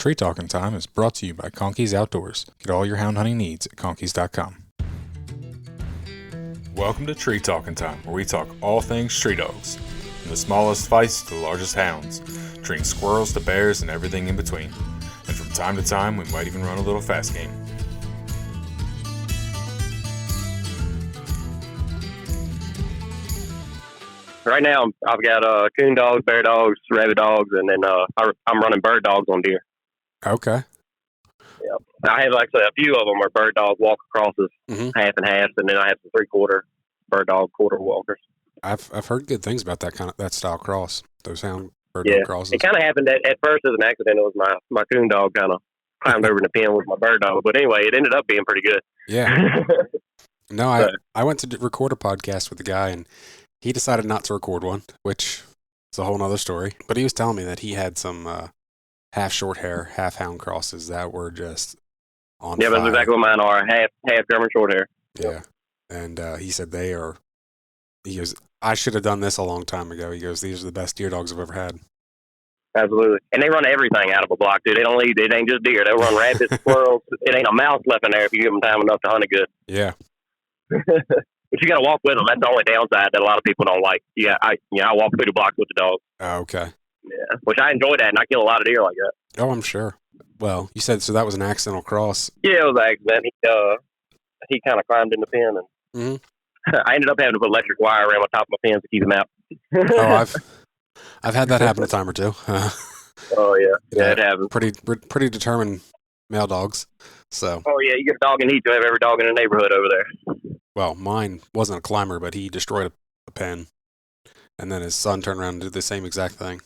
Tree Talking Time is brought to you by Conkeys Outdoors. Get all your hound hunting needs at conkeys.com. Welcome to Tree Talking Time, where we talk all things tree dogs, from the smallest fights to the largest hounds, treating squirrels to bears and everything in between. And from time to time, we might even run a little fast game. Right now, I've got coon dogs, bear dogs, rabbit dogs, and then I'm running bird dogs on deer. Okay. Yeah, I have actually a few of them are bird dog walk crosses, half and half, and then I have some 3/4 bird dog quarter walkers. I've heard good things about that style cross. Those hound bird dog crosses. It kind of happened at first as an accident. It was my coon dog kind of climbed over in the pen with my bird dog, but anyway, it ended up being pretty good. Yeah. No, I went to record a podcast with the guy, and he decided not to record one, which is a whole nother story. But he was telling me that he had some half short hair, half hound crosses that were just on fire. Yeah, that's exactly what mine are. Half German short hair. Yeah. And he said he goes, I should have done this a long time ago. He goes, these are the best deer dogs I've ever had. Absolutely. And they run everything out of a block, dude. They don't leave. It ain't just deer. They'll run rabbits, squirrels. It ain't a mouse left in there if you give them time enough to hunt it good. Yeah. But you got to walk with them. That's the only downside that a lot of people don't like. Yeah, I walk through the blocks with the dogs. Oh, okay. Yeah, which I enjoy that, and I kill a lot of deer like that. Oh, I'm sure. Well, you said so that was an accidental cross. Yeah, it was an accident. He kind of climbed in the pen, and I ended up having to put electric wire around the top of my pens to keep him out. Oh, I've had that happen a time or two. Oh yeah, it happens. Pretty determined male dogs. So. Oh yeah, you get a dog in heat, you have every dog in the neighborhood over there. Well, mine wasn't a climber, but he destroyed a pen, and then his son turned around and did the same exact thing.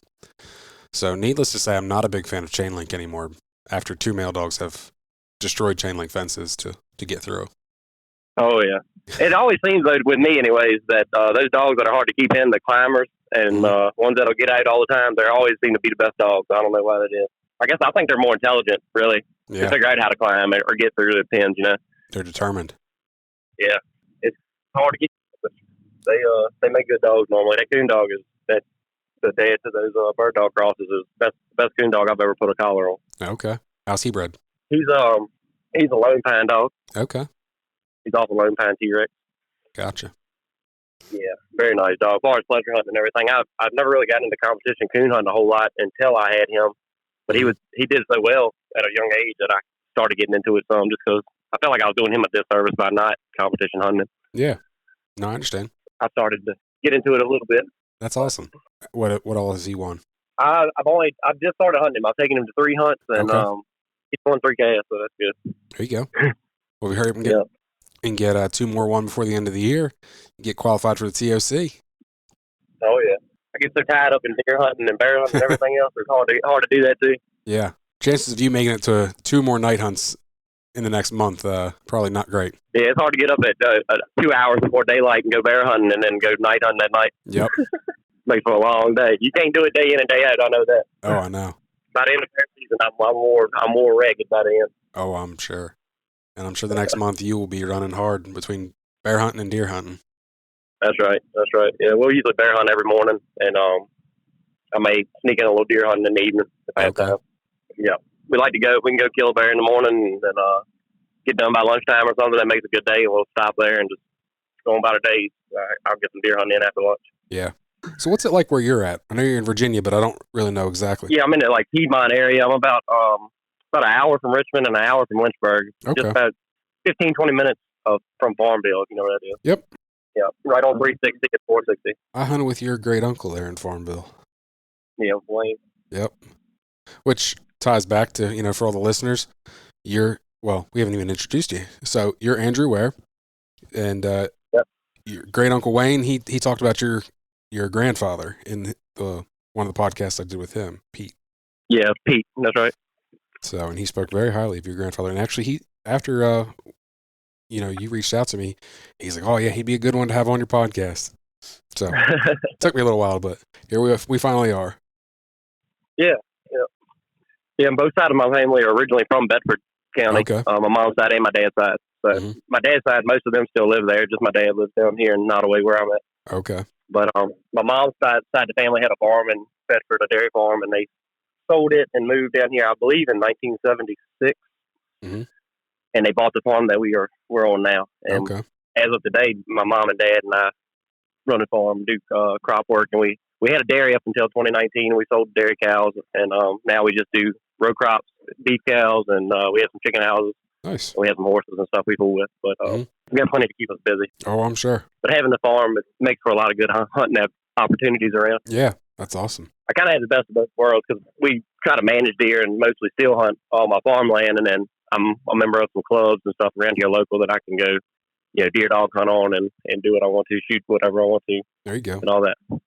So, needless to say, I'm not a big fan of chain link anymore. After 2 male dogs have destroyed chain link fences to get through. Oh yeah, it always seems though with me, anyways, that those dogs that are hard to keep in, the climbers and ones that'll get out all the time, they always seem to be the best dogs. I don't know why that is. I think they're more intelligent, really, to figure out how to climb or get through the pens. You know, they're determined. Yeah, it's hard to get. But they make good dogs normally. That coon dog is the dad to those bird dog crosses is the best coon dog I've ever put a collar on. Okay, how's he bred? He's a Lone Pine dog. Okay, he's off a Lone Pine T-Rex. Gotcha. Yeah, very nice dog. As far as pleasure hunting and everything, I've never really gotten into competition coon hunting a whole lot until I had him. But he did so well at a young age that I started getting into it some just because I felt like I was doing him a disservice by not competition hunting. Yeah, no, I understand. I started to get into it a little bit. That's awesome. What all has he won? I've just started hunting him. I've taken him to 3 hunts and he's won 3 casts, so that's good. There you go. Well, we hurry up and get 2 more won before the end of the year. Get qualified for the TOC. Oh yeah. I get so tied up in deer hunting and bear hunting and everything else. It's hard to do that too. Yeah. Chances of you making it to 2 more night hunts in the next month, probably not great. Yeah, it's hard to get up at 2 hours before daylight and go bear hunting and then go night hunting that night. Yep. Makes for a long day. You can't do it day in and day out. I know that. Oh, I know. By the end of bear season, I'm more ragged by the end. Oh, I'm sure. And I'm sure the next month you will be running hard between bear hunting and deer hunting. That's right. Yeah, we'll usually bear hunt every morning, and I may sneak in a little deer hunting in the evening if I have time. Yeah, we like to go. We can go kill a bear in the morning, and then get done by lunchtime or something. That makes a good day, and we'll stop there and just go on about our days. I'll get some deer hunting in after lunch. Yeah. So what's it like where you're at? I know you're in Virginia, but I don't really know exactly. Yeah, I'm in the Piedmont area. I'm about an hour from Richmond and an hour from Lynchburg. Okay. Just about 15, 20 minutes from Farmville, if you know where that is. Yep. Yeah, right on 360 and 460. I hunted with your great uncle there in Farmville. Yeah, Wayne. Yep. Which ties back to, for all the listeners, we haven't even introduced you. So you're Andrew Ware, and your great uncle Wayne, he talked about your grandfather in one of the podcasts I did with him, Pete. Yeah, Pete. That's right. So, and he spoke very highly of your grandfather. And actually, after you reached out to me, he's like, oh yeah, he'd be a good one to have on your podcast. So it took me a little while, but here we finally are. Yeah. And both sides of my family are originally from Bedford County. Okay. My mom's side and my dad's side. So my dad's side, most of them still live there. Just my dad lives down here in Nottoway where I'm at. Okay. But my mom's side of the family had a farm in Bedford, a dairy farm, and they sold it and moved down here, I believe, in 1976. Mm-hmm. And they bought the farm that we're on now. And Okay. as of today, my mom and dad and I run a farm, do crop work, and we had a dairy up until 2019. And we sold dairy cows, and now we just do row crops, beef cows, and we have some chicken houses. Nice. We have some horses and stuff we fool with, but we got plenty to keep us busy. Oh, I'm sure. But having the farm, it makes for a lot of good hunting opportunities around. Yeah, that's awesome. I kind of had the best of both worlds because we try to manage deer and mostly still hunt all my farmland, and then I'm a member of some clubs and stuff around here local that I can go, deer dog hunt on and do what I want to, shoot whatever I want to. There you go. And all that. So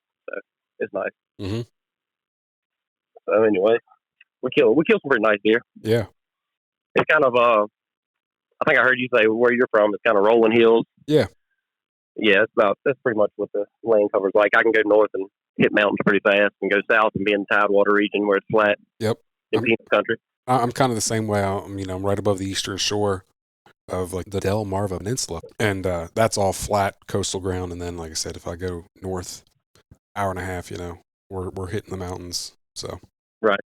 it's nice. Mm-hmm. So anyway, we kill some pretty nice deer. Yeah. It's kind of I think I heard you say where you're from. It's kind of rolling hills. Yeah. Yeah, that's pretty much what the land covers like. I can go north and hit mountains pretty fast, and go south and be in the Tidewater region where it's flat. Yep. In Peanut country. I'm kind of the same way. I'm right above the eastern shore of like the Delmarva Peninsula, and that's all flat coastal ground. And then, like I said, if I go north, hour and a half, we're hitting the mountains. So right,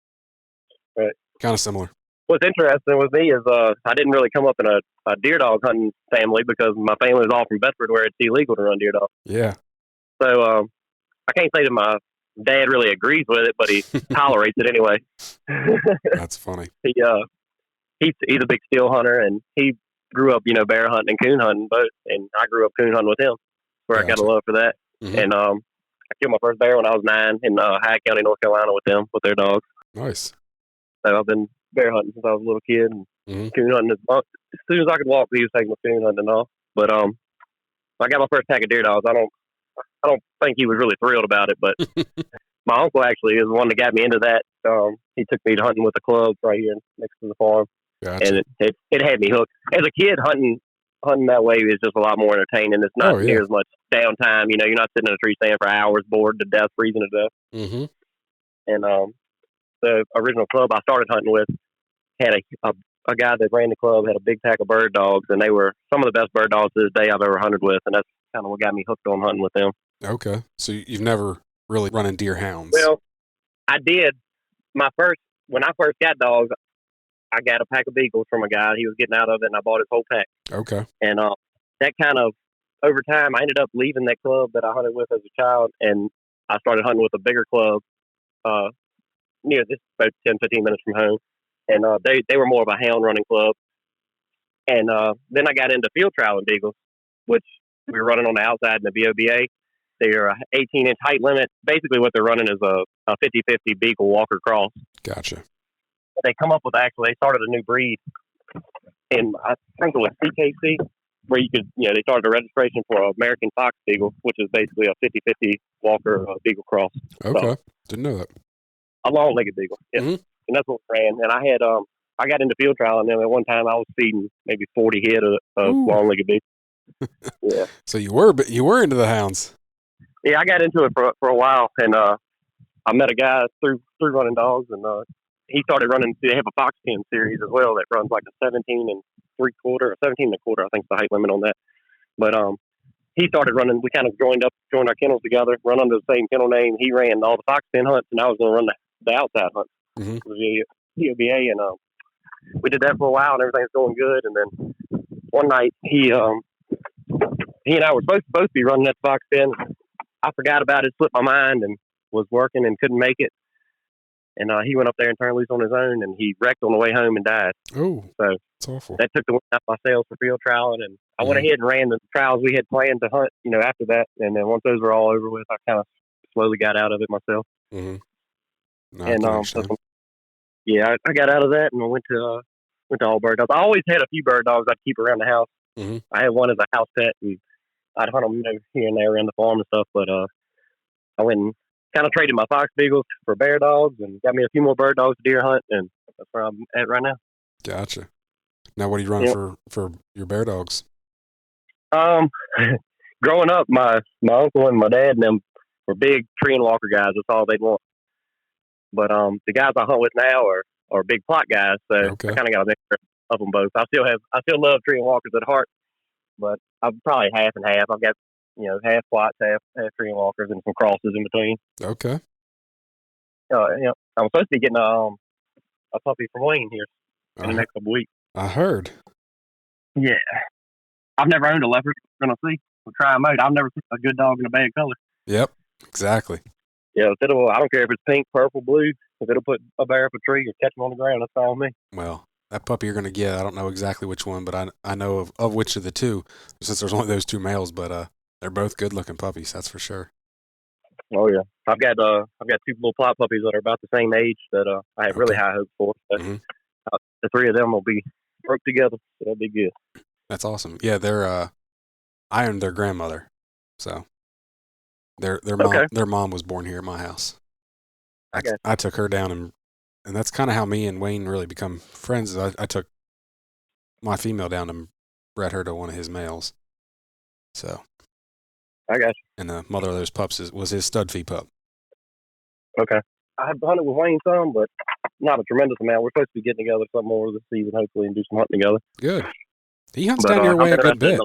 kind of similar. What's interesting with me is I didn't really come up in a deer dog hunting family because my family was all from Bedford, where it's illegal to run deer dogs. Yeah. So I can't say that my dad really agrees with it, but he tolerates it anyway. That's funny. He's a big steel hunter, and he grew up, bear hunting and coon hunting both, and I grew up coon hunting with him, where Gotcha. I got a love for that. Mm-hmm. And I killed my first bear when I was 9 in Hyde County, North Carolina, with them, with their dogs. Nice. So I've been bear hunting since I was a little kid, and coon hunting as soon as I could walk. He was taking my coon hunting and all. But I got my first pack of deer dogs. I don't think he was really thrilled about it, but my uncle actually is the one that got me into that. He took me to hunting with a club right here next to the farm. Gotcha. And it had me hooked. As a kid, hunting that way is just a lot more entertaining. It's not near as much downtime. You're not sitting in a tree stand for hours, bored to death, freezing to death. Mm-hmm. And the original club I started hunting with had a guy that ran the club, had a big pack of bird dogs, and they were some of the best bird dogs to this day I've ever hunted with, and that's kind of what got me hooked on hunting with them. Okay. So you've never really run in deer hounds? Well, I did. When I first got dogs, I got a pack of beagles from a guy. He was getting out of it, and I bought his whole pack. Okay. And that kind of, over time, I ended up leaving that club that I hunted with as a child, and I started hunting with a bigger club near this, about 10, 15 minutes from home. And they were more of a hound running club. And then I got into field trialing beagles, which we were running on the outside in the BOBA. They're a 18-inch height limit. Basically what they're running is a 50-50 beagle walker cross. Gotcha. They come up with, they started a new breed, and I think it was CKC, where you could, they started a registration for an American Fox Beagle, which is basically a 50-50 walker beagle cross. Okay. So, didn't know that. A long-legged beagle. Yeah. Mm-hmm. And that's what we ran. And I had, I got into field trial, and then at one time I was feeding maybe 40 head of long-legged beagles. Yeah. So you were into the hounds. Yeah, I got into it for a while, and I met a guy through running dogs, and he started running. They have a Fox Pen series as well that runs like a 17 3/4 or 17 1/4. I think is the height limit on that. But he started running. We kind of joined our kennels together, run under the same kennel name. He ran all the Fox Pen hunts, and I was going to run the outside hunts. Mm-hmm. The POBA, and we did that for a while, and everything was going good. And then one night, he and I were supposed to be running that Fox Pen. I forgot about it, slipped my mind, and was working and couldn't make it. And he went up there and turned loose on his own, and he wrecked on the way home and died. Oh, so that's awful. That took the wind out of my sails for field trialing, and I went ahead and ran the trials we had planned to hunt, after that. And then once those were all over with, I kind of slowly got out of it myself. Mm-hmm. No, and I got out of that, and I went to all bird dogs. I always had a few bird dogs I'd keep around the house. Mm-hmm. I had one as a house pet, and I'd hunt them here and there around the farm and stuff. But I went and kind of traded my fox beagles for bear dogs, and got me a few more bird dogs to deer hunt, and that's where I'm at right now. Gotcha. Now, what are you running for your bear dogs? Growing up, my uncle and my dad and them were big tree and walker guys. That's all they'd want. But the guys I hunt with now are big plot guys, so I kind of got a mixture of them both. I still love tree and walkers at heart, but I'm probably half and half. I've got half plots, half tree and walkers, and some crosses in between. Okay. I'm supposed to be getting a puppy from Wayne here in the next couple weeks. I heard. Yeah. I've never owned a leopard. Gonna see. We'll try them out. I've never seen a good dog in a bad color. Yep, exactly. Yeah, I don't care if it's pink, purple, blue. If it'll put a bear up a tree or catch him on the ground, that's fine with me. Well, that puppy you're gonna get, I don't know exactly which one, but I know of which of the two, since there's only those two males. But they're both good looking puppies, that's for sure. Oh yeah, I've got two little plot puppies that are about the same age that I have really high hopes for. But the three of them will be broke together, so that'll be good. That's awesome. Yeah, they're I owned their grandmother, so their mom was born here at my house. I took her down, and that's kind of how me and Wayne really become friends. I took my female down and bred her to one of his males. So I got you. And the mother of those pups was his stud fee pup. Okay. I've hunted with Wayne some, but not a tremendous amount. We're supposed to be getting together some more this season, hopefully, and do some hunting together. Good. He hunts down your way a good bit.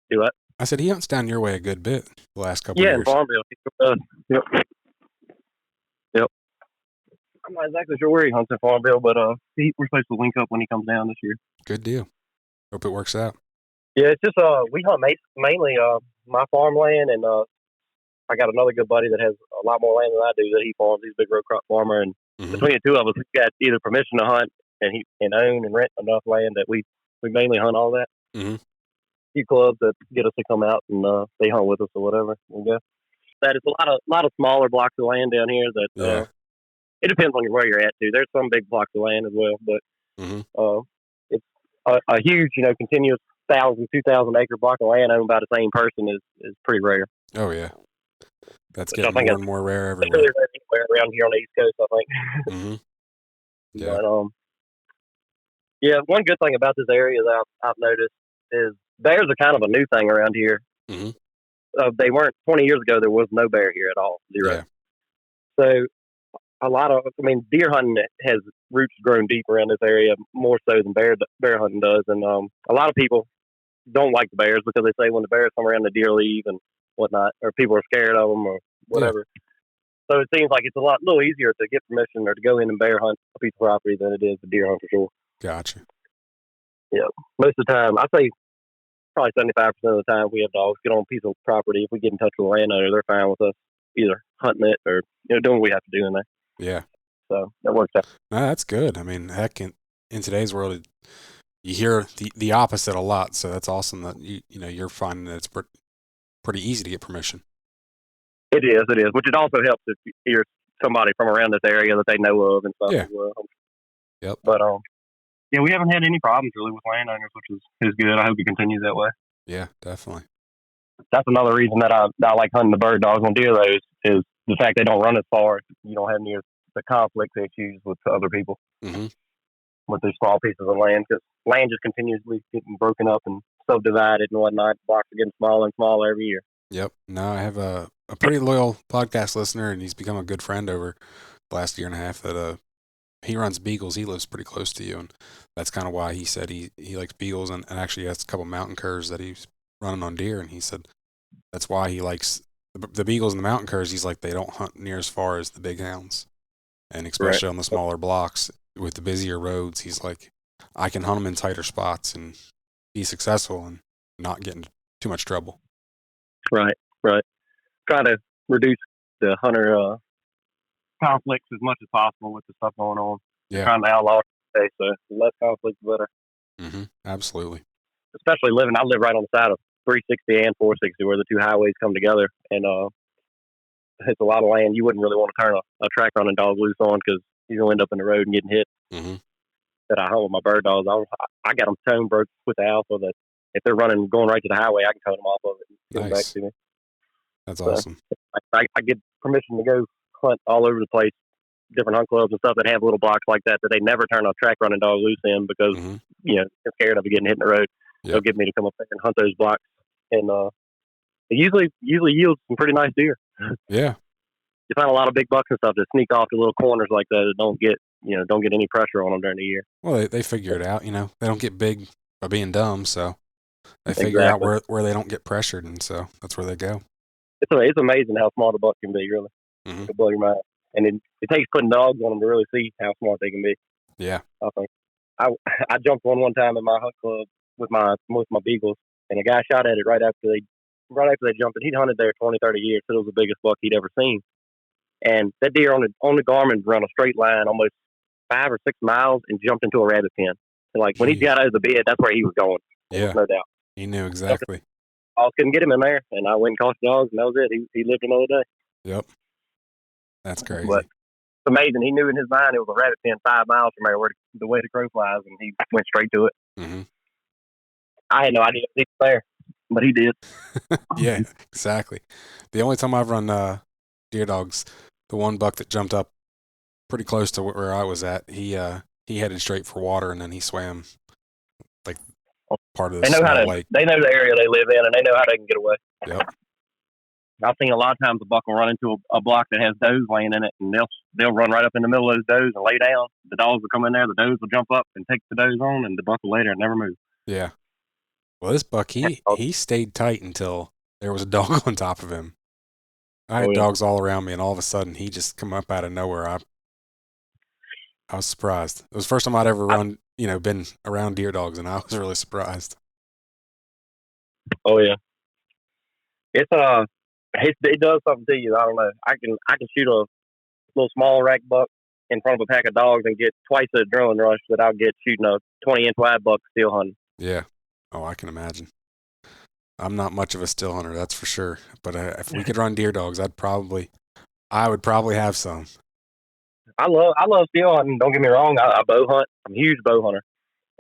Do what? I said he hunts down your way a good bit the last couple of years. Yeah, in Farmville. Yep. I'm not exactly sure where he hunts in Farmville, but we're supposed to link up when he comes down this year. Good deal. Hope it works out. Yeah, it's just we hunt mainly my farmland, and I got another good buddy that has a lot more land than I do that he farms. He's a big row crop farmer, and between the two of us, we got either permission to hunt and own and rent enough land that we mainly hunt all that. Mm-hmm. A few clubs that get us to come out and they hunt with us or whatever. We go. That is a lot of smaller blocks of land down here that it depends on where you're at too. There's some big blocks of land as well, but it's a huge, continuous 1,000, 2,000 acre block of land owned by the same person is pretty rare. Oh yeah, that's getting more and more rare everywhere. Really rare anywhere around here on the East Coast, I think. Mm-hmm. Yeah. But, one good thing about this area that I've noticed is bears are kind of a new thing around here. Mm-hmm. They weren't 20 years ago. There was no bear here at all, zero. Yeah. So deer hunting has roots grown deep around this area more so than bear hunting does, and a lot of people don't like the bears because they say when the bears come around, the deer leave and whatnot, or people are scared of them or whatever. Yeah. So it seems like it's a little easier to get permission or to go in and bear hunt a piece of property than it is to deer hunt for sure. Gotcha. Yeah, most of the time, I'd say probably 75% of the time we have dogs get on a piece of property. If we get in touch with a landowner, they're fine with us either hunting it or doing what we have to do in there. Yeah. So that works out. No, that's good. I mean, heck, in today's world, you hear the opposite a lot. So that's awesome that you're finding that it's pretty easy to get permission. It is, which it also helps if you're somebody from around this area that they know of and stuff as well. Yep. But we haven't had any problems really with landowners, which is good. I hope it continues that way. Yeah, definitely. That's another reason that I like hunting the bird dogs on deer, though, is the fact they don't run as far. You don't have near the conflict issues with other people with these small pieces of land, because land just continuously getting broken up and subdivided and whatnot. Blocks are getting smaller and smaller every year. Yep. No, I have a pretty loyal podcast listener, and he's become a good friend over the last year and a half. That he runs beagles. He lives pretty close to you, and that's kind of why he said he likes beagles, and actually has a couple mountain curs that he's running on deer, and he said that's why he likes the beagles and the mountain curs. He's like, they don't hunt near as far as the big hounds, and especially on the smaller blocks with the busier roads. He's like, I can hunt them in tighter spots and be successful and not get into too much trouble. Right. Try to reduce the hunter conflicts as much as possible with the stuff going on. Yeah. Trying to outlaw it today, so the less conflict, the better. Mm-hmm. Absolutely. Especially I live right on the side of 360 and 460 where the two highways come together, and it's a lot of land you wouldn't really want to turn a track running dog loose on, because you're going to end up in the road and getting hit. Mm-hmm. That I hunt with my bird dogs, I got them tone broke with the alpha that if they're going right to the highway, I can tone them off of it and get them back to me. That's awesome. I get permission to go hunt all over the place, different hunt clubs and stuff that have little blocks like that they never turn a track running dog loose in, because they're scared of it getting hit in the road. Yep. They'll get me to come up there and hunt those blocks, and it usually yields some pretty nice deer. Yeah. You find a lot of big bucks and stuff that sneak off the little corners like that don't get any pressure on them during the year. Well, they figure it out. They don't get big by being dumb, so they figure out where they don't get pressured, and so that's where they go. It's amazing how small the buck can be, really. Mm-hmm. It'll blow your mind. And it takes putting dogs on them to really see how smart they can be. Yeah. I think I jumped one time in my hunt club with my beagles, and a guy shot at it right after they jumped it. He'd hunted there 20, 30 years, so it was the biggest buck he'd ever seen. And that deer on the Garmin ran a straight line almost 5 or 6 miles and jumped into a rabbit pen. And like when he got out of the bed, that's where he was going. Yeah, no doubt. He knew exactly. I couldn't get him in there, and I went and caught the dogs, and that was it. He lived another day. Yep, that's crazy. But it's amazing. He knew in his mind it was a rabbit pen 5 miles from there, where the way the crow flies, and he went straight to it. Mm-hmm. I had no idea he was there, but he did. Yeah, exactly. The only time I've run deer dogs, the one buck that jumped up pretty close to where I was at, he headed straight for water, and then he swam like part of the small lake. They know the area they live in, and they know how they can get away. Yep. I've seen a lot of times a buck will run into a block that has does laying in it, and they'll run right up in the middle of those does and lay down. The dogs will come in there, the does will jump up and take the does on, and the buck will lay there and never move. Yeah. Well, this buck, he stayed tight until there was a dog on top of him. I had dogs all around me, and all of a sudden, he just come up out of nowhere. I was surprised. It was the first time I'd ever been around deer dogs, and I was really surprised. Oh yeah, it does something to you. I don't know. I can shoot a little small rack buck in front of a pack of dogs and get twice the adrenaline rush that I'll get shooting a 20-inch wide buck still hunting. Yeah. Oh, I can imagine. I'm not much of a still hunter, that's for sure. But if we could run deer dogs, I would probably have some. I love still hunting. Don't get me wrong. I bow hunt. I'm a huge bow hunter,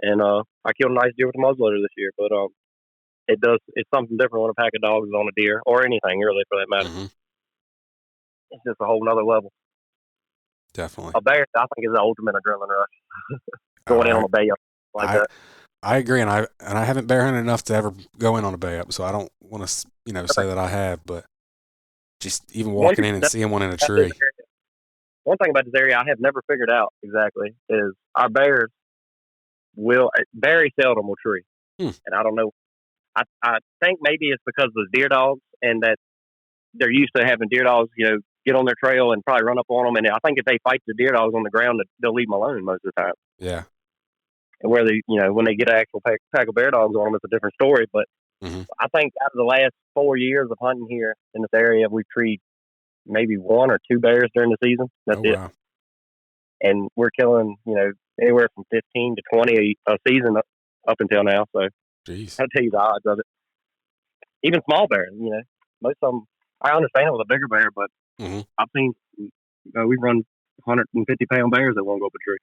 and I killed a nice deer with a muzzleloader this year. But it's something different when a pack of dogs is on a deer or anything really for that matter. Mm-hmm. It's just a whole nother level. Definitely. A bear, I think, is the ultimate adrenaline rush. Going in on a bay up like that. I agree, and I haven't bear hunted enough to ever go in on a bay up, so I don't want to say that I have, but just even walking in and seeing one in a tree. One thing about this area I have never figured out exactly is our bears very seldom will tree, and I don't know. I think maybe it's because of the deer dogs and that they're used to having deer dogs, get on their trail and probably run up on them. And I think if they fight the deer dogs on the ground, they'll leave them alone most of the time. Yeah. And where when they get an actual pack of bear dogs on them, it's a different story. But I think out of the last 4 years of hunting here in this area, we've treed maybe 1 or 2 bears during the season. That's it. Wow. And we're killing, anywhere from 15 to 20 a season up until now. So jeez. I'll tell you the odds of it. Even small bears, most of them, I understand it with a bigger bear, but I've seen, we run 150-pound bears that won't go up a tree.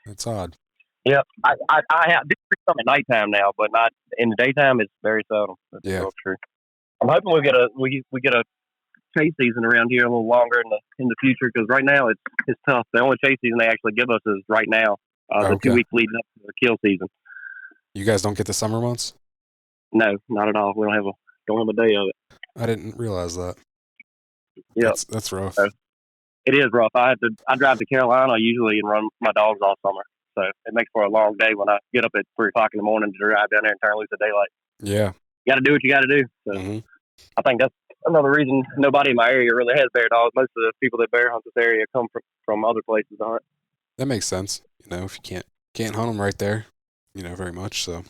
That's odd. Yeah, I do treat some at nighttime now, but not in the daytime. It's very seldom. Yeah, true. I'm hoping we get a chase season around here a little longer in the future, because right now it's tough. The only chase season they actually give us is right now, the 2 weeks leading up to the kill season. You guys don't get the summer months? No, not at all. We don't have a day of it. I didn't realize that. Yeah, that's rough. So, it is rough. I drive to Carolina usually and run my dogs all summer. So it makes for a long day when I get up at 3 o'clock in the morning to drive down there and turn loose the daylight. Yeah. You got to do what you got to do. So I think that's another reason nobody in my area really has bear dogs. Most of the people that bear hunt this area come from other places to hunt. That makes sense. If you can't hunt them right there, very much so.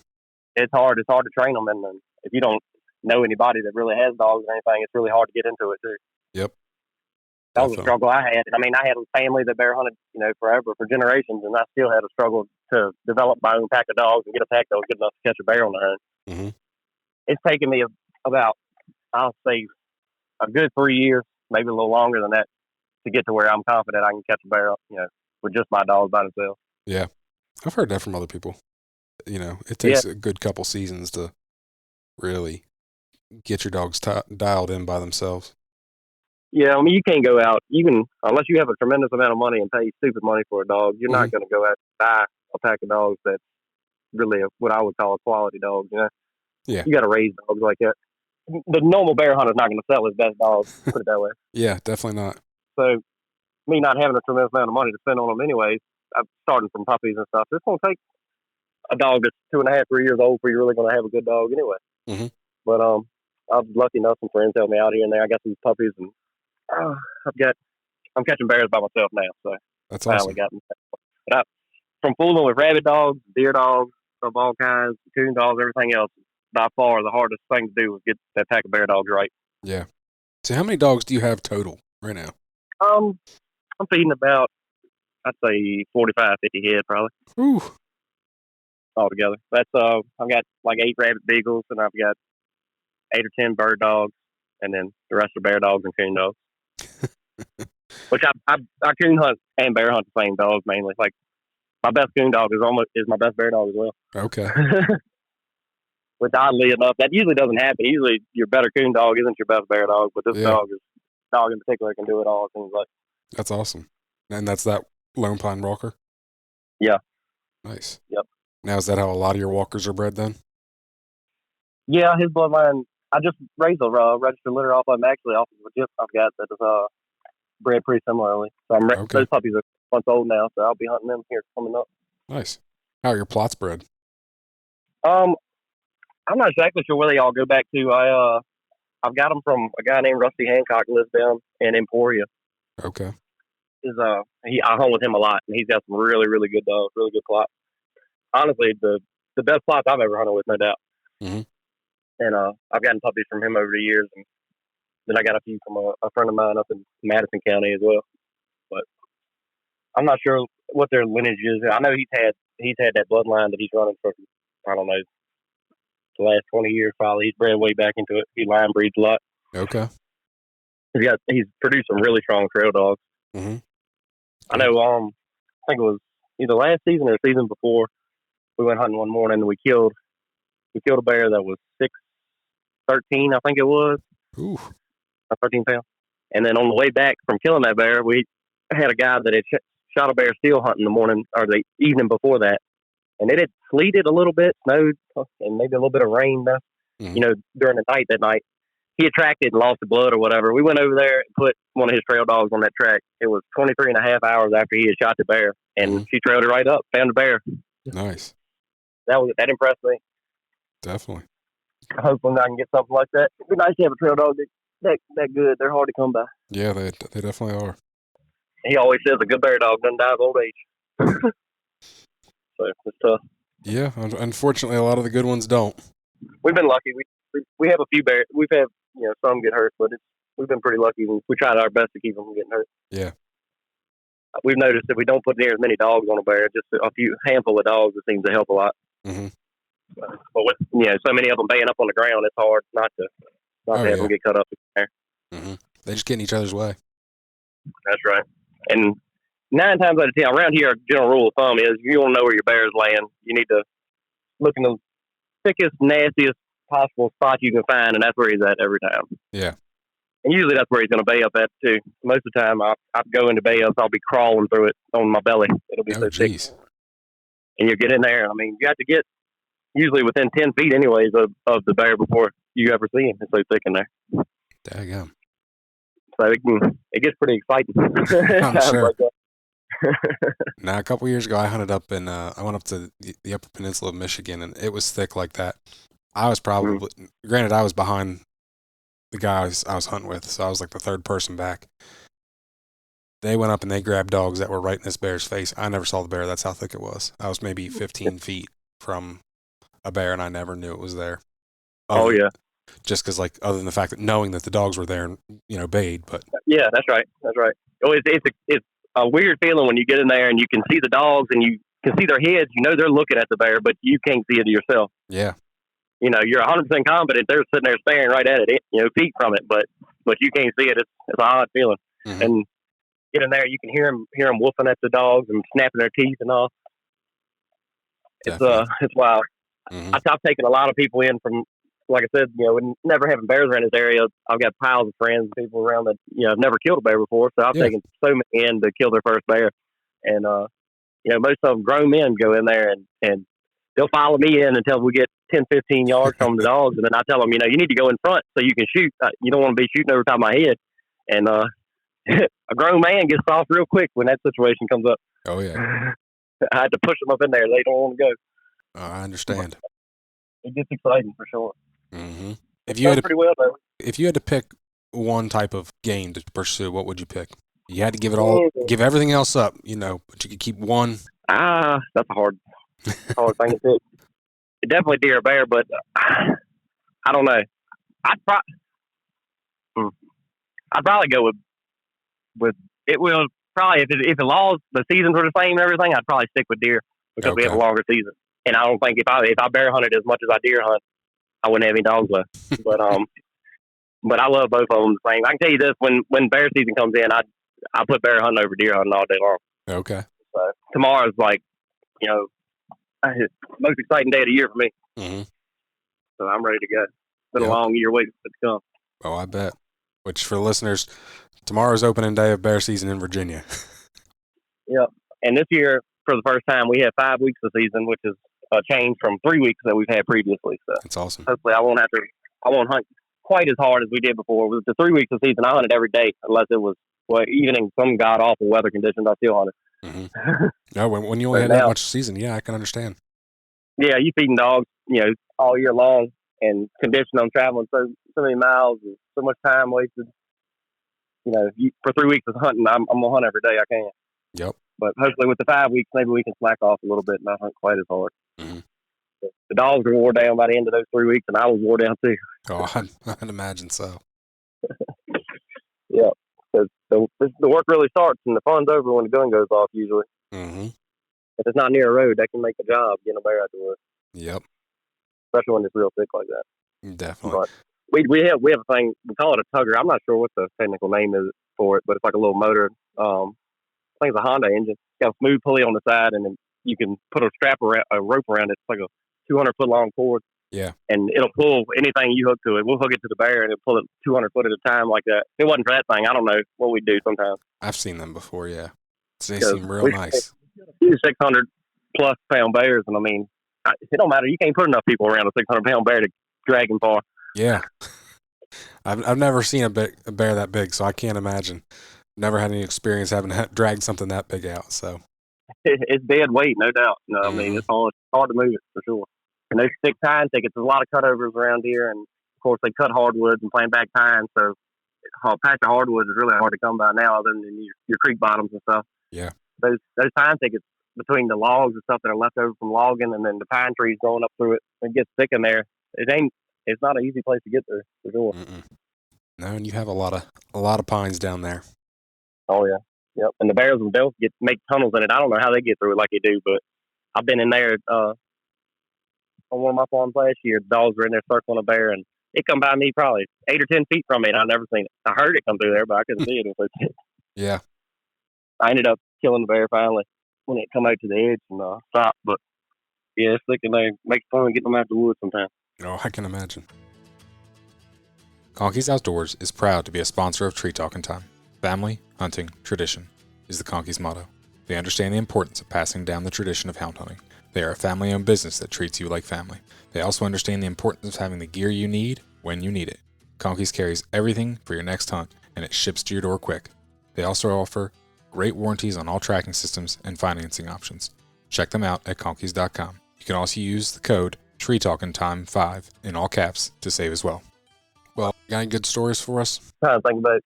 It's hard. It's hard to train them, and if you don't know anybody that really has dogs or anything, it's really hard to get into it too. Yep. That was a struggle I had. I mean, I had a family that bear hunted, forever, for generations, and I still had a struggle to develop my own pack of dogs and get a pack that was good enough to catch a bear on their own. It's taken me about, I'll say, a good 3 years, maybe a little longer than that, to get to where I'm confident I can catch a bear, with just my dogs by themselves. Yeah, I've heard that from other people. It takes a good couple seasons to really get your dogs dialed in by themselves. Yeah, I mean, you can't go out, even unless you have a tremendous amount of money and pay stupid money for a dog. You're not going to go out and buy a pack of dogs that's really what I would call a quality dog. Yeah, you got to raise dogs like that. The normal bear hunter's not going to sell his best dogs. Put it that way. Yeah, definitely not. So, me not having a tremendous amount of money to spend on them anyways, I'm starting from puppies and stuff. It's going to take a dog that's 2.5, 3 years old for you're really going to have a good dog anyway. But I was lucky enough some friends helped me out here and there. I got some puppies, and I've got I'm catching bears by myself now. So That's finally awesome. got them. But from fooling with rabbit dogs, deer dogs of all kinds, coon dogs, everything else, by far the hardest thing to do was get that pack of bear dogs right. Yeah. So how many dogs do you have total right now? I'm feeding about, I'd say 45, 50 head probably. Ooh. Altogether. That's I've got like 8 rabbit beagles, and I've got 8 or 10 bird dogs, and then the rest are bear dogs and coon dogs. Which I coon hunt and bear hunt the same dogs mainly. Like my best coon dog is my best bear dog as well. Okay. Which oddly enough, that usually doesn't happen. Usually your better coon dog isn't your best bear dog, but this dog in particular can do it all. It seems like. That's awesome. And that's that Lone Pine Walker? Yeah. Nice. Yep. Now, is that how a lot of your walkers are bred then? Yeah, his bloodline. I just raised a registered litter off of him actually off of a gyp I've got that is bred pretty similarly. So those puppies are months old now, so I'll be hunting them here coming up. Nice. How are your plots bred? I'm not exactly sure where they all go back to. I've got them from a guy named Rusty Hancock who lives down in Emporia. Okay. I hunt with him a lot, and he's got some really, really good dogs, really good plots. Honestly, the best plots I've ever hunted with, no doubt. Mm-hmm. And I've gotten puppies from him over the years, and then I got a few from a friend of mine up in Madison County as well. But I'm not sure what their lineage is. I know he's had that bloodline that he's running for, I don't know, the last 20 years probably. He's bred way back into it. He line breeds a lot. Okay. He's produced some really strong trail dogs. Mm-hmm. I know. I think it was either last season or the season before. We went hunting one morning and we killed a bear that was 6'13", I think it was. Ooh. 13 pounds. And then on the way back from killing that bear, we had a guy that had shot a bear steel hunting the morning or the evening before that, and it had sleeted a little bit, snowed, and maybe a little bit of rain. Mm-hmm. During the night that night. He attracted and lost the blood or whatever. We went over there and put one of his trail dogs on that track. It was 23 and a half hours after he had shot the bear, and she trailed it right up, found the bear. Nice. That impressed me. Definitely. Hopefully I can get something like that. It'd be nice to have a trail dog that good. They're hard to come by. Yeah, they definitely are. He always says a good bear dog doesn't die of old age. So it's tough. Yeah, unfortunately, a lot of the good ones don't. We've been lucky. We have a few bears. We've had some get hurt, but we've been pretty lucky. We tried our best to keep them from getting hurt. Yeah. We've noticed that we don't put near as many dogs on a bear. Just a handful of dogs, it seems to help a lot. Mm-hmm. But with so many of them baying up on the ground, it's hard not to have them get cut up there. Mm-hmm. They just get in each other's way. That's right. And 9 times out of 10, around here, a general rule of thumb is you want to know where your bear's laying. You need to look in the thickest, nastiest possible spot you can find, and that's where he's at every time. Yeah. And usually that's where he's going to bay up at, too. Most of the time, I go into bay ups, I'll be crawling through it on my belly. It'll be so thick. And you get in there, I mean, you have to get usually within 10 feet anyways of the bear before you ever see him. It's so thick in there. Daggum. So it gets pretty exciting. I'm sure. Now, a couple years ago, I hunted up in, I went up to the Upper Peninsula of Michigan, and it was thick like that. I was probably, granted, I was behind the guys I was hunting with, so I was like the third person back. They went up and they grabbed dogs that were right in this bear's face. I never saw the bear. That's how thick it was. I was maybe 15 feet from a bear, and I never knew it was there. Yeah. Just because, like, other than the fact that knowing that the dogs were there and, bayed, but. Yeah, that's right. That's right. Oh, it's a weird feeling when you get in there and you can see the dogs and you can see their heads. You know they're looking at the bear, but you can't see it yourself. Yeah. You're 100% confident they're sitting there staring right at it, feet from it, but you can't see it. It's an odd feeling. Mm-hmm. And get in there, you can hear them woofing at the dogs and snapping their teeth and all. It's wild. Mm-hmm. I've taken a lot of people in from, like I said, never having bears around this area. I've got piles of friends and people around that have never killed a bear before, so I've taken so many in to kill their first bear. And most of them grown men go in there and they'll follow me in until we get 10, 15 yards from the dogs, and then I tell them, you need to go in front so you can shoot. You don't want to be shooting over the top of my head. And a grown man gets soft real quick when that situation comes up. Oh yeah. I had to push them up in there. They don't want to go. I understand. It gets exciting for sure. Mm-hmm. If you had to pick one type of game to pursue, what would you pick? You had to give everything else up, but you could keep one. That's a hard thing to pick. Definitely deer or bear, but I don't know. I'd probably go with it. Will probably if the seasons were the same and everything, I'd probably stick with deer because we have a longer season. And I don't think if I bear hunted as much as I deer hunt, I wouldn't have any dogs left. But I love both of them the same. I can tell you this: when bear season comes in, I put bear hunting over deer hunting all day long. Okay. So tomorrow's like, most exciting day of the year for me. Mm-hmm. So I'm ready to go. It's been a long year waiting for it to come. Oh, I bet. Which for the listeners, tomorrow's opening day of bear season in Virginia. Yep. And this year, for the first time, we have 5 weeks of season, which is a change from 3 weeks that we've had previously. So that's awesome. Hopefully, I won't hunt quite as hard as we did before. With the 3 weeks of season, I hunted every day, unless it was even in some god awful weather conditions. I still hunted. Mm-hmm. No, when you only had that much season, I can understand. Yeah, you feeding dogs, all year long, and condition on traveling so many miles and so much time wasted. For 3 weeks of hunting, I'm gonna hunt every day I can. Yep. But hopefully, with the 5 weeks, maybe we can slack off a little bit and not hunt quite as hard. Mm-hmm. The dogs were wore down by the end of those 3 weeks, and I was wore down too. Oh, I'd imagine so. Yeah, because the work really starts and the fun's over when the gun goes off. Usually, mm-hmm. If it's not near a road, that can make a job getting a bear out the woods. Yep. Especially when it's real thick like that. Definitely. But we have a thing, we call it a tugger. I'm not sure what the technical name is for it, but it's like a little motor. I think it's a Honda engine. It's got a smooth pulley on the side, and then you can put a rope around it. It's like a 200-foot long cord. Yeah. And it'll pull anything you hook to it. We'll hook it to the bear, and it'll pull it 200 foot at a time like that. If it wasn't for that thing, I don't know what we'd do sometimes. I've seen them before, yeah. They seem real nice. 600-plus pound bears, and I mean, it don't matter. You can't put enough people around a 600-pound bear to drag him far. Yeah. I've never seen a bear that big, so I can't imagine. Never had any experience having dragged something that big out. So it's dead weight, no doubt. No, I mean it's hard to move it for sure. And those stick pine thickets, there's a lot of cutovers around here, and of course they cut hardwoods and plant back pine. So a patch of hardwoods is really hard to come by now, other than your creek bottoms and stuff. Yeah, those pine thickets between the logs and stuff that are left over from logging, and then the pine trees going up through it, it gets thick in there. It's not an easy place to get through for sure. Mm-mm. No, and you have a lot of pines down there. Oh yeah, yep. And the bears themselves make tunnels in it. I don't know how they get through it like they do, but I've been in there on one of my farms last year. The dogs were in there circling a bear, and it come by me probably 8 or 10 feet from me, and I've never seen it. I heard it come through there, but I couldn't see it. Yeah. I ended up killing the bear finally when it come out to the edge and stopped. But yeah, it's thick in there. Makes fun getting them out the woods sometimes. Oh, I can imagine. Conkeys Outdoors is proud to be a sponsor of Tree Talking Time. Family, hunting, tradition is the Conkeys motto. They understand the importance of passing down the tradition of hound hunting. They are a family-owned business that treats you like family. They also understand the importance of having the gear you need when you need it. Conkeys carries everything for your next hunt, and it ships to your door quick. They also offer great warranties on all tracking systems and financing options. Check them out at conkeys.com. You can also use the code TreeTalkingTime5 in all caps to save as well. Well, got any good stories for us? I'm trying to think about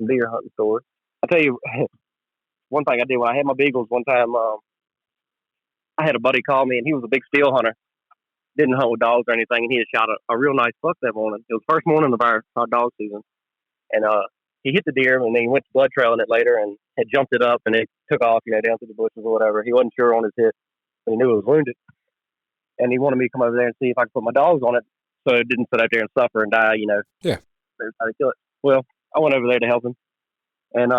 deer hunting stories. I'll tell you one thing I did when I had my beagles one time. I had a buddy call me, and he was a big steel hunter. Didn't hunt with dogs or anything, and he had shot a real nice buck that morning. It was the first morning of our dog season. And he hit the deer, and then he went to blood trailing it later and had jumped it up, and it took off, down through the bushes or whatever. He wasn't sure on his hit, but he knew it was wounded. And he wanted me to come over there and see if I could put my dogs on it so it didn't sit out there and suffer and die, Yeah. Everybody kill it. Well, I went over there to help him. And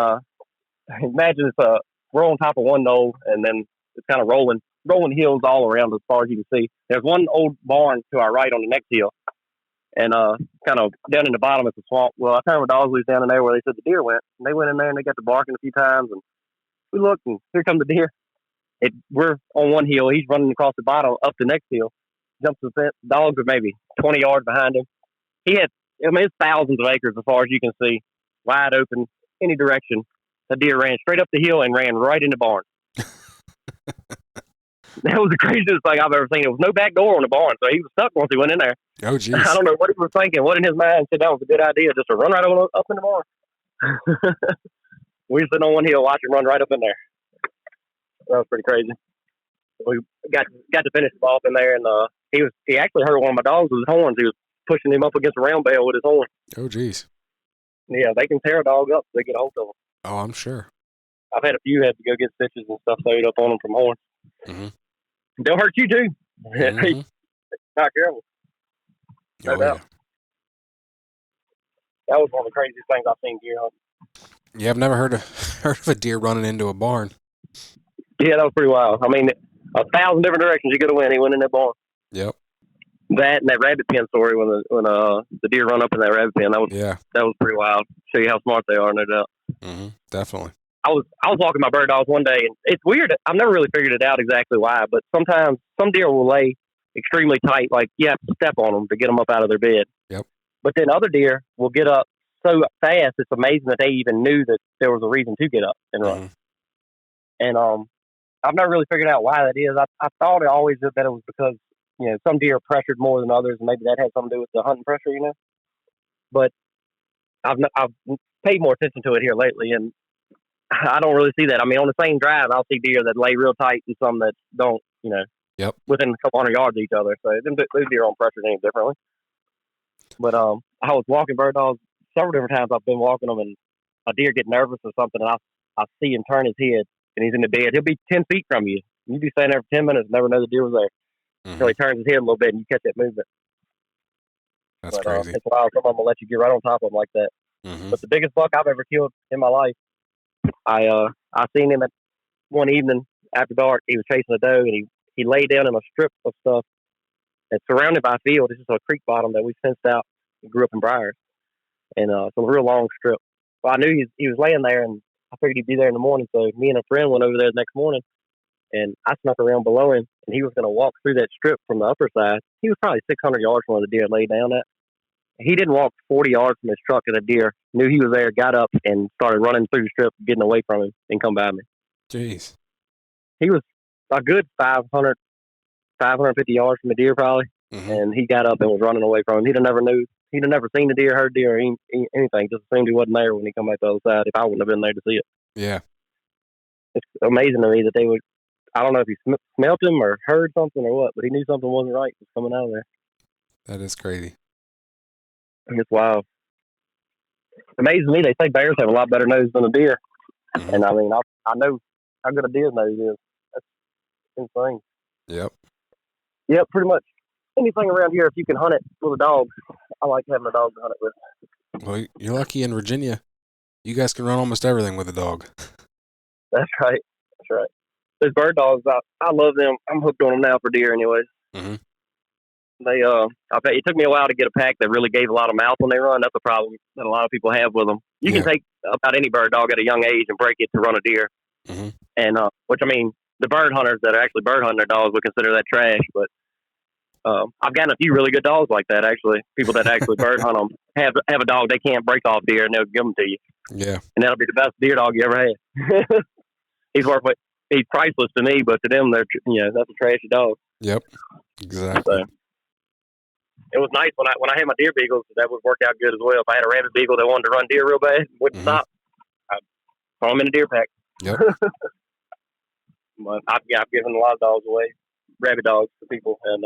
imagine we're on top of one knoll, and then it's kind of rolling hills all around as far as you can see. There's one old barn to our right on the next hill, and kind of down in the bottom is the swamp. Well, I turned my dogs loose down in there where they said the deer went, and they went in there and they got to barking a few times, and we looked, and here come the deer. We're on one hill. He's running across the bottom up the next hill. Jumps the fence. Dogs are maybe 20 yards behind him. It's thousands of acres as far as you can see, wide open, any direction. The deer ran straight up the hill and ran right in the barn. That was the craziest thing I've ever seen. There was no back door on the barn, so he was stuck once he went in there. Oh, geez. I don't know what he was thinking, what in his mind said that was a good idea, just to run right up in the barn. We were sitting on one hill watching him run right up in there. That was pretty crazy. We got to finish him off in there, and he actually hurt one of my dogs with his horns. He was pushing him up against a round bale with his horn. Oh, geez. Yeah, they can tear a dog up if they get a hold of them. Oh, I'm sure. I've had a few had to go get stitches and stuff sewed up on them from horns. Mm-hmm. They'll hurt you too. Mm-hmm. Not careful. No doubt. Yeah. That was one of the craziest things I've seen deer hunting. Yeah, I've never heard of a deer running into a barn. Yeah, that was pretty wild. I mean, 1,000 different directions you could have went. He went in that barn. Yep. That and that rabbit pen story when the deer run up in that rabbit pen, that was pretty wild. Show you how smart they are, no doubt. Mm-hmm. Definitely. I was walking my bird dogs one day, and it's weird. I've never really figured it out exactly why, but sometimes some deer will lay extremely tight, like you have to step on them to get them up out of their bed. Yep. But then other deer will get up so fast, it's amazing that they even knew that there was a reason to get up and run. Mm-hmm. And I've never really figured out why that is. I thought it always that it was because, some deer are pressured more than others, and maybe that had something to do with the hunting pressure, But I've paid more attention to it here lately, and I don't really see that. I mean, on the same drive, I'll see deer that lay real tight and some that don't, Yep. within a couple hundred yards of each other. So those deer aren't pressured any differently. But I was walking bird dogs several different times. I've been walking them, and a deer get nervous or something, and I see him turn his head, and he's in the bed. He'll be 10 feet from you. You'd be standing there for 10 minutes and never know the deer was there. Mm-hmm. So he turns his head a little bit, and you catch that movement. That's crazy. It's wild. Some of them will let you get right on top of them like that. Mm-hmm. But the biggest buck I've ever killed in my life, I seen him at one evening after dark. He was chasing a doe, and he lay down in a strip of stuff that's surrounded by a field. This is a creek bottom that we fenced out. He grew up in briars, and it's a real long strip. Well, I knew he was laying there, and I figured he'd be there in the morning. So me and a friend went over there the next morning, and I snuck around below him, and he was going to walk through that strip from the upper side. He was probably 600 yards from where the deer laid down at. He didn't walk 40 yards from his truck, and the deer knew he was there, got up, and started running through the strip, getting away from him, and come by me. Jeez. He was a good 550 yards from the deer, probably, and he got up and was running away from him. He'd have never seen the deer, heard deer, or anything. Just assumed he wasn't there when he come back the other side if I wouldn't have been there to see it. Yeah. It's amazing to me that they would, I don't know if he smelt him or heard something or what, but he knew something wasn't right was coming out of there. That is crazy. It's wild. Amazing to me. They say bears have a lot better nose than a deer. Mm-hmm. And I mean, I know how good a deer's nose is. That's insane. Yep. Yep, pretty much. Anything around here, if you can hunt it with a dog, I like having a dog to hunt it with. Well, you're lucky in Virginia. You guys can run almost everything with a dog. That's right. That's right. Those bird dogs, I love them. I'm hooked on them now for deer anyways. Mm-hmm. They, I bet it took me a while to get a pack that really gave a lot of mouth when they run. That's a problem that a lot of people have with them. You can take about any bird dog at a young age and break it to run a deer. Mm-hmm. And, which I mean, the bird hunters that are actually bird hunting their dogs would consider that trash, but I've gotten a few really good dogs like that, actually. People that actually bird hunt them have a dog they can't break off deer, and they'll give them to you. Yeah. And that'll be the best deer dog you ever had. He's priceless to me, but to them, that's a trashy dog. Yep. Exactly. So, it was nice when I had my deer beagles. That would work out good as well. If I had a rabbit beagle that wanted to run deer real bad, wouldn't stop. I'd throw them in a deer pack. Yep. But I've given a lot of dogs away, rabbit dogs to people, and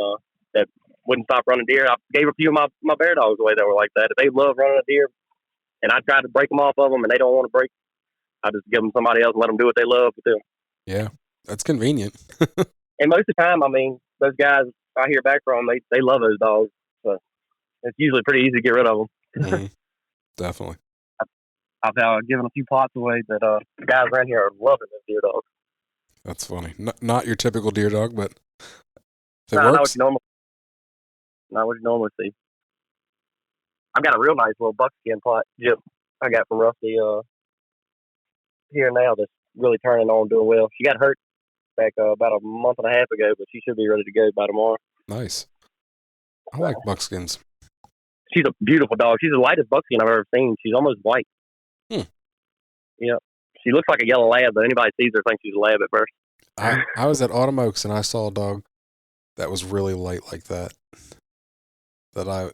that wouldn't stop running deer. I gave a few of my bear dogs away that were like that. If they love running a deer, and I tried to break them off of them, and they don't want to break, I just give them somebody else and let them do what they love with them. Yeah, that's convenient. And most of the time, I mean, those guys I hear back from, they love those dogs. So it's usually pretty easy to get rid of them. Mm-hmm. Definitely. I've given a few plots away that guys around here are loving those deer dogs. That's funny. Not your typical deer dog, but if it Not works. what you normally see. I've got a real nice little buckskin plot, Jip, I got from Rusty here now that's really turning on, doing well. She got hurt back about a month and a half ago, but she should be ready to go by tomorrow. Nice. I like buckskins. She's a beautiful dog. She's the lightest buckskin I've ever seen. She's almost white. Yeah. She looks like a yellow lab, but anybody sees her thinks she's a lab at first. I was at Autumn Oaks and I saw a dog that was really light like that. That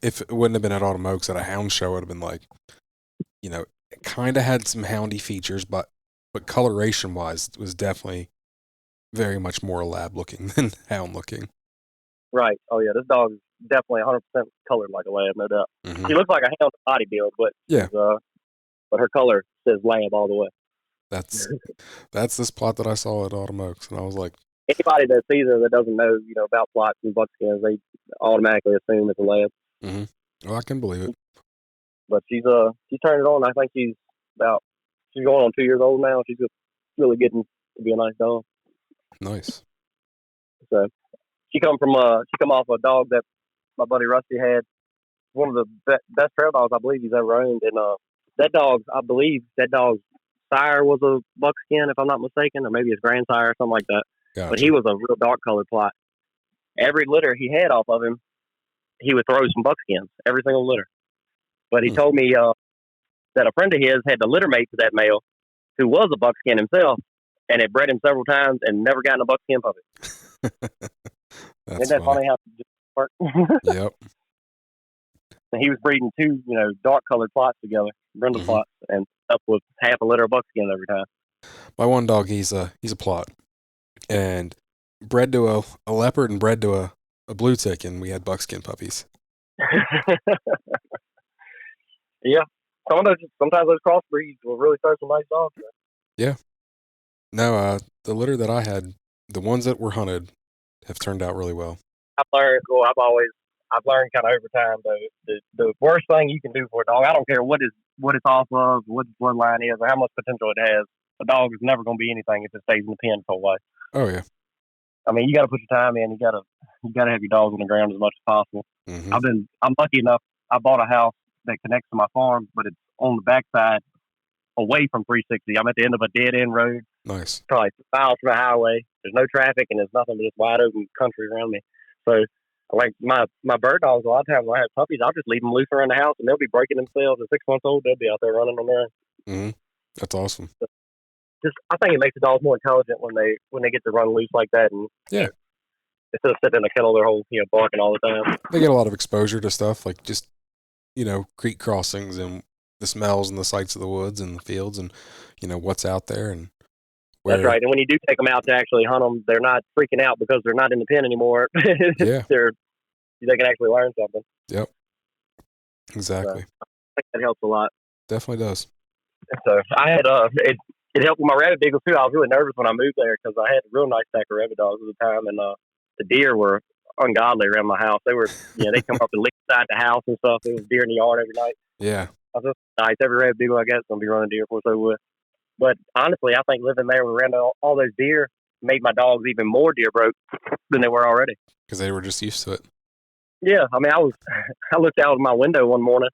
if it wouldn't have been at Autumn Oaks at a hound show, it would have been like, it kind of had some houndy features, but coloration wise, it was definitely very much more lab looking than hound looking. Right. Oh yeah, this dog is definitely 100% colored like a lab, no doubt. Mm-hmm. She looks like a hound body build, but yeah, but her color says lab all the way. That's this plot that I saw at Autumn Oaks, and I was like, anybody that sees her that doesn't know, about plots and buckskins, they automatically assume it's a lab. mm-hmm. Well, I can believe it. But she's turned it on. I think she's going on 2 years old now. She's just really getting to be a nice dog. Nice. So she come off a dog that my buddy Rusty had, one of the best trail dogs I believe he's ever owned, and I believe that dog's sire was a buckskin, if I'm not mistaken, or maybe his grandsire or something like that. Gotcha. But he was a real dark colored plot. Every litter he had off of him, he would throw some buckskins, every single litter. But he told me that a friend of his had the litter mate to that male, who was a buckskin himself, and had bred him several times and never gotten a buckskin puppy. Isn't that funny how it just worked? Yep. And he was breeding two, dark colored plots together, brindle plots, and up with half a litter of buckskin every time. My one dog, he's a plot, and bred to a leopard and bred to a blue tick, and we had buckskin puppies. Yeah, sometimes those crossbreeds will really start some nice dogs. Yeah. No, the litter that I had, the ones that were hunted, have turned out really well. I've learned kind of over time though, the worst thing you can do for a dog, I don't care what it's off of, what its bloodline is, or how much potential it has. A dog is never going to be anything if it stays in the pen for a while. Oh yeah. I mean, you got to put your time in. You got to have your dogs on the ground as much as possible. Mm-hmm. I'm lucky enough. I bought a house that connects to my farm, but it's on the backside, away from 360. I'm at the end of a dead end road. Nice. Probably miles from a highway. There's no traffic and there's nothing but just wide open country around me. So, like my bird dogs, a lot of times when I have puppies, I'll just leave them loose around the house and they'll be breaking themselves. At 6 months old, they'll be out there running on their own. Mm-hmm. That's awesome. I think it makes the dogs more intelligent when they get to run loose like that, and instead of sitting in the kennel their whole barking all the time. They get a lot of exposure to stuff like just creek crossings and the smells and the sights of the woods and the fields and what's out there and where. That's right. And when you do take them out to actually hunt them, they're not freaking out because they're not in the pen anymore. Yeah, they can actually learn something. Yep, exactly. So, I think that helps a lot. Definitely does. So I had it helped with my rabbit beagles too. I was really nervous when I moved there because I had a real nice stack of rabbit dogs at the time, and the deer were ungodly around my house. They were, they come up and lick inside the house and stuff. There was deer in the yard every night. Yeah. I was just nice. Every rabbit beagle I got is going to be running deer for so would. But honestly, I think living there around all those deer made my dogs even more deer broke than they were already. Because they were just used to it. Yeah. I mean, I looked out of my window one morning.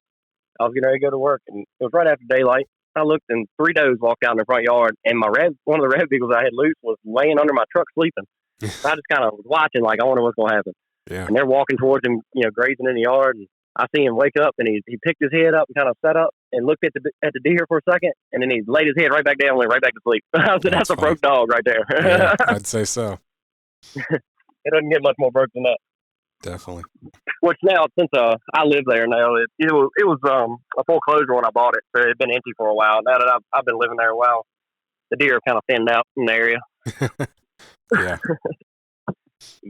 I was getting ready to go to work, and it was right after daylight. I looked, and 3 does walked out in the front yard, and one of the rabbit beagles I had loose was laying under my truck sleeping. So I just kind of was watching, like, I wonder what's going to happen. Yeah. And they're walking towards him, grazing in the yard, and I see him wake up, and he picked his head up and kind of sat up and looked at the deer for a second, and then he laid his head right back down and went right back to sleep. I said, that's a broke dog right there. Yeah, I'd say so. It doesn't get much more broke than that. Definitely. Which now, since I live there now, it was a foreclosure when I bought it, so it had been empty for a while. Now that I've been living there a while, the deer have kind of thinned out in the area. Yeah.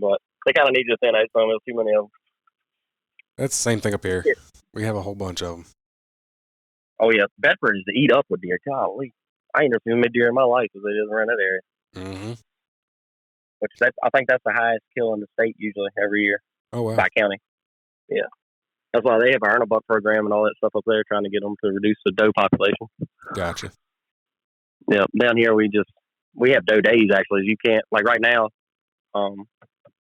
But they kind of need to thin out some. There's too many of them. That's the same thing up here. Yeah. We have a whole bunch of them. Oh yeah, Bedford is to eat up with deer. Golly, I ain't never seen many deer in my life as it is around that area. Mm-hmm. I think that's the highest kill in the state usually every year. Oh wow. By county. Yeah. That's why they have an earn-a-buck program and all that stuff up there, trying to get them to reduce the doe population. Gotcha. Yeah, down here we have doe days actually. You can't, like right now,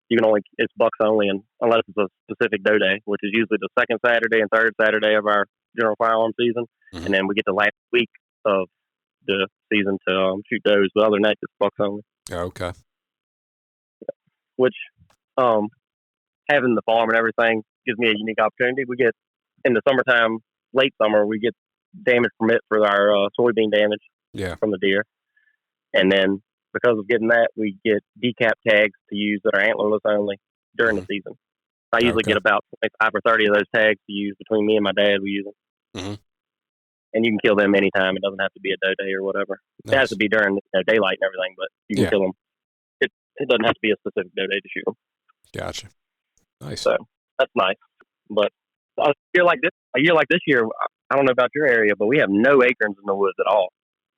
you can it's bucks only, and unless it's a specific doe day, which is usually the second Saturday and third Saturday of our general firearm season, and then we get the last week of the season to shoot does. But other than that, it's bucks only. Oh, okay. Which, having the farm and everything gives me a unique opportunity. We get in the summertime, late summer, we get damage permit for our soybean damage from the deer, and then because of getting that, we get decap tags to use that are antlerless only during the season. I usually get about 25 or 30 of those tags to use between me and my dad. We use them. and you can kill them anytime. It doesn't have to be a doe day or whatever. Nice. It has to be during daylight and everything, but you can kill them. It doesn't have to be a specific doe day to shoot them. Gotcha. Nice. So that's nice. But a year like this year, I don't know about your area, but we have no acorns in the woods at all.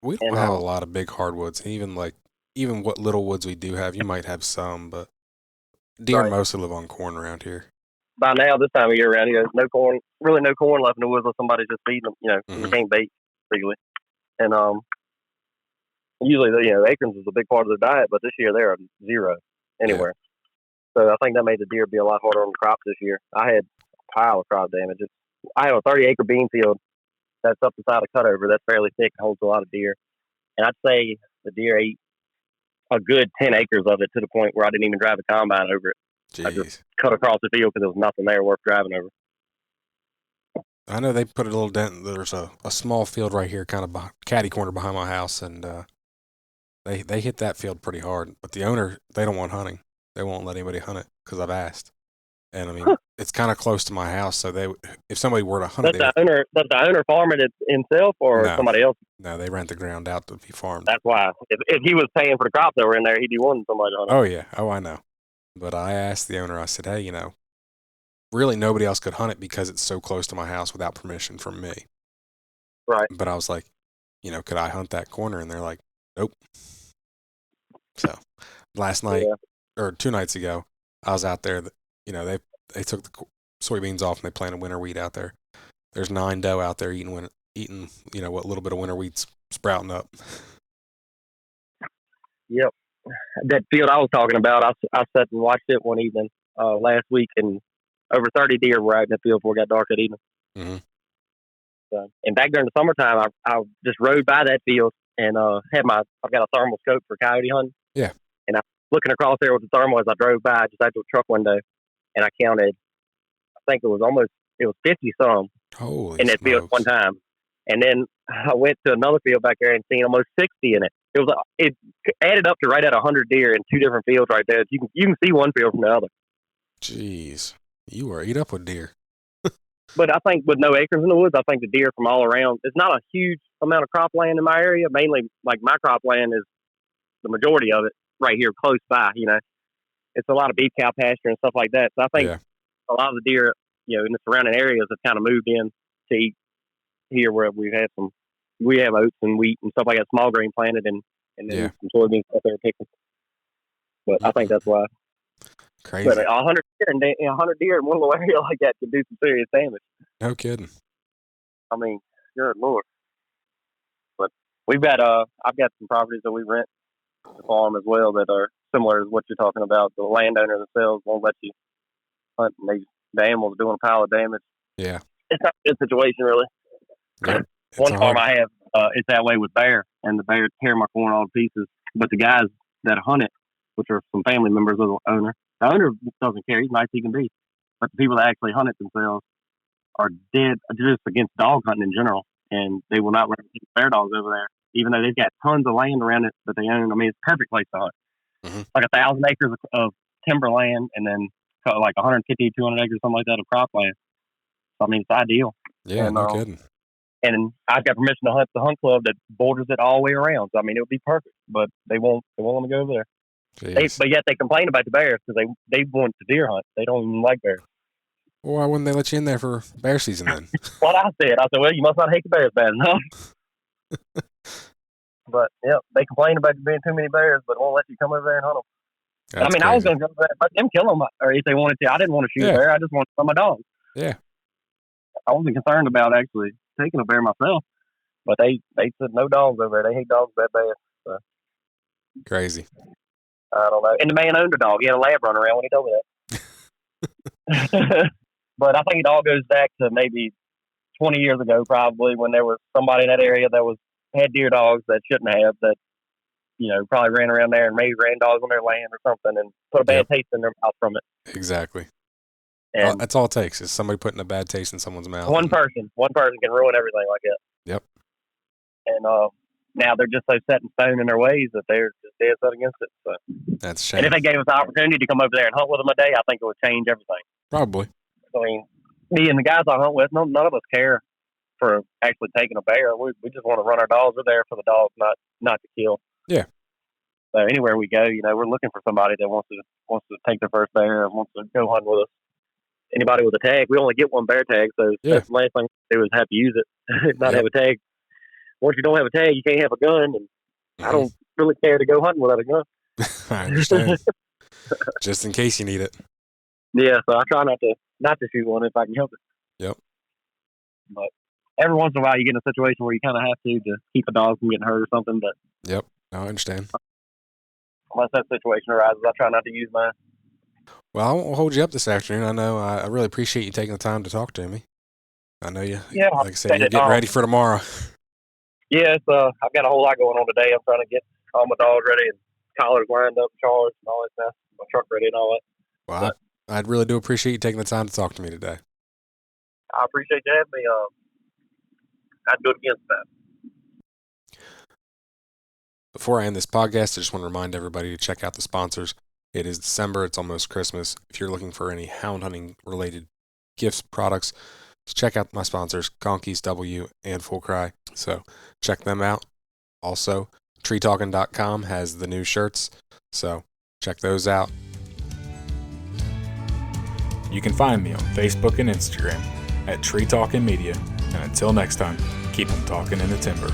We don't have a lot of big hardwoods. Even what little woods we do have, you might have some, but deer mostly live on corn around here. By now, this time of year around here, there's really no corn left in the woods unless somebody's just feeding them. You can't bait legally. And usually, acorns is a big part of their diet, but this year they're zero anywhere. Yeah. So I think that made the deer be a lot harder on the crops this year. I had a pile of crop damage. I have a 30-acre bean field that's up beside a cutover that's fairly thick and holds a lot of deer. And I'd say the deer ate a good 10 acres of it to the point where I didn't even drive a combine over it. Jeez. I just cut across the field because there was nothing there worth driving over. I know they put a little dent. There's a small field right here, kind of catty corner behind my house, and they hit that field pretty hard. But the owner, they don't want hunting. They won't let anybody hunt it because I've asked. And I mean, it's kind of close to my house, so if somebody were to hunt it, does the owner farm it himself or somebody else? No, they rent the ground out to be farmed. That's why. If he was paying for the crops that were in there, he'd be wanting somebody to hunt it. Oh yeah, I know. But I asked the owner. I said, hey, really nobody else could hunt it because it's so close to my house without permission from me. Right. But I was like, could I hunt that corner? And they're like, nope. So last night or 2 nights ago, I was out there. They took the soybeans off and they planted winter wheat out there. There's 9 doe out there eating what little bit of winter wheat's sprouting up. Yep. That field I was talking about, I sat and watched it one evening last week, and over 30 deer were out in that field before it got dark that evening. Mm-hmm. So, and back during the summertime, I just rode by that field and I've got a thermal scope for coyote hunting. Yeah. And I was looking across there with the thermal as I drove by just out to a truck window, and I counted, I think it was 50 some in that field one time. And then I went to another field back there and seen almost 60 in it. It added up to right at 100 deer in 2 different fields right there. You can see one field from the other. Jeez, you were eat up with deer. But I think with no acres in the woods, I think the deer from all around. It's not a huge amount of cropland in my area. Mainly, like my cropland is the majority of it right here close by. It's a lot of beef cow pasture and stuff like that. So I think a lot of the deer, in the surrounding areas have kind of moved in to eat here where we have oats and wheat and stuff like that, small grain planted and then some soybeans up there picking. But I think that's why. Crazy. But 100 deer in one little area like that could do some serious damage. No kidding. I mean, good Lord. But we've got I've got some properties that we rent to farm as well that are similar to what you're talking about. The landowner themselves won't let you hunt, and the animals are doing a pile of damage. Yeah. It's not a good situation, really. Yeah. One farm I have, it's that way with bear, and the bear tear my corn all to pieces. But the guys that hunt it, which are some family members of the owner doesn't care. He's nice he can be. But the people that actually hunt it themselves are dead just against dog hunting in general, and they will not let bear dogs over there, even though they've got tons of land around it that they own. I mean, it's a perfect place to hunt. Mm-hmm. Like 1,000 acres of timberland, and then like 150, 200 acres, something like that, of cropland. So, I mean, it's ideal. Yeah, and, no kidding. And I've got permission to hunt the hunt club that borders it all the way around. So, I mean, it would be perfect, but they won't let me go over there. But yet they complain about the bears because they want to deer hunt. They don't even like bears. Well, why wouldn't they let you in there for bear season then? What I said, well, you must not hate the bears bad enough. But yeah, they complain about there being too many bears, but won't let you come over there and hunt them. That's crazy. I was going to go over there, let them kill them, or if they wanted to. I didn't want to shoot a bear. I just wanted some of my dogs. Yeah. I wasn't concerned about actually taking a bear myself, but they said no dogs over there. They hate dogs that bad. So. Crazy. I don't know. And the man owned a dog. He had a lab running around when he told me that. But I think it all goes back to maybe 20 years ago, probably, when there was somebody in that area that had deer dogs that shouldn't have, that, probably ran around there and maybe ran dogs on their land or something and put a bad taste in their mouth from it. Exactly. And that's all it takes is somebody putting a bad taste in someone's mouth. One person can ruin everything like that. Yep. And now they're just so set in stone in their ways that they're just dead set against it. So that's a shame. And if they gave us the opportunity to come over there and hunt with them a day, I think it would change everything. Probably. I mean, me and the guys I hunt with, none of us care for actually taking a bear. We just want to run our dogs. We're there for the dogs, not to kill. Yeah. So anywhere we go, we're looking for somebody that wants to take their first bear and wants to go hunt with us. Anybody with a tag, we only get one bear tag, so that's the last thing to do is have to use it, not have a tag. Once you don't have a tag, you can't have a gun, and I don't really care to go hunting without a gun. I understand. Just in case you need it. Yeah, so I try not to shoot one if I can help it. Yep. But every once in a while, you get in a situation where you kind of have to keep a dog from getting hurt or something. But yep, I understand. Unless that situation arises, I try not to use mine. Well, I won't hold you up this afternoon. I know I really appreciate you taking the time to talk to me. I know you. Yeah, like I said, you're getting ready for tomorrow. Yeah, I've got a whole lot going on today. I'm trying to get all my dogs ready and collars lined up, charged, and all that stuff. My truck ready and all that. Well, I really do appreciate you taking the time to talk to me today. I appreciate you having me. I'd do it again sometime. Before I end this podcast, I just want to remind everybody to check out the sponsors. It is December. It's almost Christmas. If you're looking for any hound hunting related gifts, products, check out my sponsors, Conkeys W and Full Cry. So check them out. Also, treetalkin.com has the new shirts. So check those out. You can find me on Facebook and Instagram at Tree Talkin' Media. And until next time, keep them talking in the timber.